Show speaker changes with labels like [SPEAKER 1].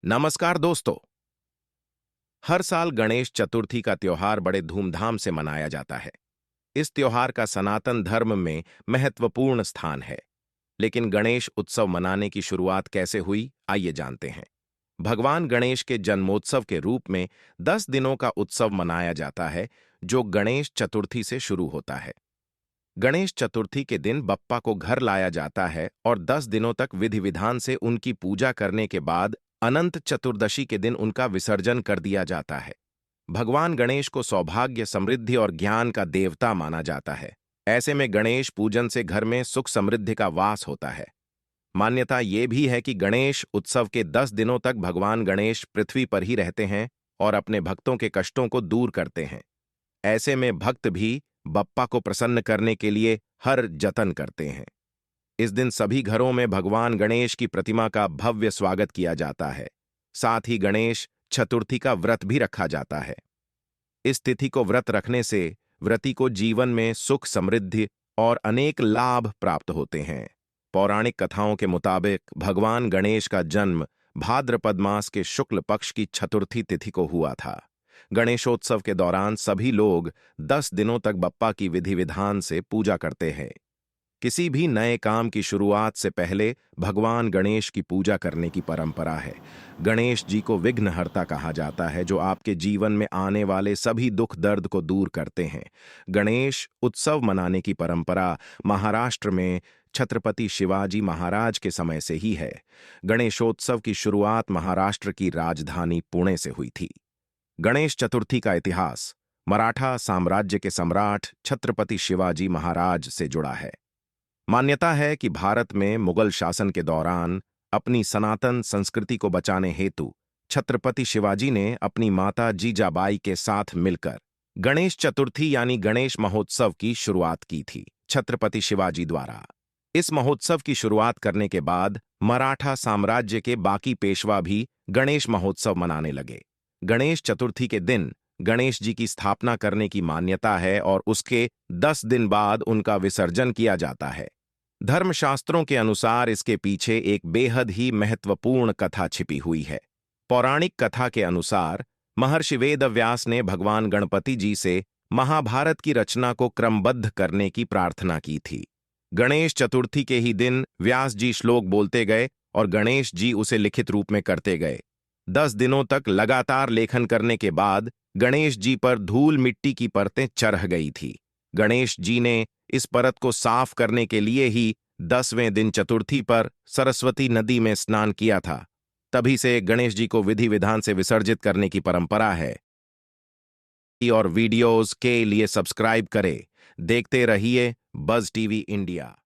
[SPEAKER 1] नमस्कार दोस्तों। हर साल गणेश चतुर्थी का त्योहार बड़े धूमधाम से मनाया जाता है। इस त्योहार का सनातन धर्म में महत्वपूर्ण स्थान है। लेकिन गणेश उत्सव मनाने की शुरुआत कैसे हुई, आइए जानते हैं। भगवान गणेश के जन्मोत्सव के रूप में 10 दिनों का उत्सव मनाया जाता है, जो गणेश चतुर्थी से शुरू होता है। गणेश चतुर्थी के दिन बप्पा को घर लाया जाता है और 10 दिनों तक विधि विधान से उनकी पूजा करने के बाद अनंत चतुर्दशी के दिन उनका विसर्जन कर दिया जाता है। भगवान गणेश को सौभाग्य, समृद्धि और ज्ञान का देवता माना जाता है। ऐसे में गणेश पूजन से घर में सुख समृद्धि का वास होता है। मान्यता ये भी है कि गणेश उत्सव के 10 दिनों तक भगवान गणेश पृथ्वी पर ही रहते हैं और अपने भक्तों के कष्टों को दूर करते हैं। ऐसे में भक्त भी बप्पा को प्रसन्न करने के लिए हर जतन करते हैं। इस दिन सभी घरों में भगवान गणेश की प्रतिमा का भव्य स्वागत किया जाता है। साथ ही गणेश चतुर्थी का व्रत भी रखा जाता है। इस तिथि को व्रत रखने से व्रती को जीवन में सुख, समृद्धि और अनेक लाभ प्राप्त होते हैं। पौराणिक कथाओं के मुताबिक भगवान गणेश का जन्म भाद्रपद मास के शुक्ल पक्ष की चतुर्थी तिथि को हुआ था। गणेशोत्सव के दौरान सभी लोग 10 दिनों तक बप्पा की विधि विधान से पूजा करते हैं। किसी भी नए काम की शुरुआत से पहले भगवान गणेश की पूजा करने की परंपरा है। गणेश जी को विघ्नहर्ता कहा जाता है, जो आपके जीवन में आने वाले सभी दुख दर्द को दूर करते हैं। गणेश उत्सव मनाने की परंपरा महाराष्ट्र में छत्रपति शिवाजी महाराज के समय से ही है। गणेशोत्सव की शुरुआत महाराष्ट्र की राजधानी पुणे से हुई थी। गणेश चतुर्थी का इतिहास मराठा साम्राज्य के सम्राट छत्रपति शिवाजी महाराज से जुड़ा है। मान्यता है कि भारत में मुगल शासन के दौरान अपनी सनातन संस्कृति को बचाने हेतु छत्रपति शिवाजी ने अपनी माता जीजाबाई के साथ मिलकर गणेश चतुर्थी यानी गणेश महोत्सव की शुरुआत की थी। छत्रपति शिवाजी द्वारा इस महोत्सव की शुरुआत करने के बाद मराठा साम्राज्य के बाकी पेशवा भी गणेश महोत्सव मनाने लगे। गणेश चतुर्थी के दिन गणेश जी की स्थापना करने की मान्यता है और उसके 10 दिन बाद उनका विसर्जन किया जाता है। धर्मशास्त्रों के अनुसार इसके पीछे एक बेहद ही महत्वपूर्ण कथा छिपी हुई है। पौराणिक कथा के अनुसार महर्षि वेदव्यास ने भगवान गणपति जी से महाभारत की रचना को क्रमबद्ध करने की प्रार्थना की थी। गणेश चतुर्थी के ही दिन व्यास जी श्लोक बोलते गए और गणेश जी उसे लिखित रूप में करते गए। 10 दिनों तक लगातार लेखन करने के बाद गणेश जी पर धूल मिट्टी की परतें चढ़ गई थी। गणेश जी ने इस परत को साफ करने के लिए ही 10वें दिन चतुर्थी पर सरस्वती नदी में स्नान किया था। तभी से गणेश जी को विधि विधान से विसर्जित करने की परंपरा है। और वीडियोस के लिए सब्सक्राइब करें। देखते रहिए बज़ टीवी इंडिया।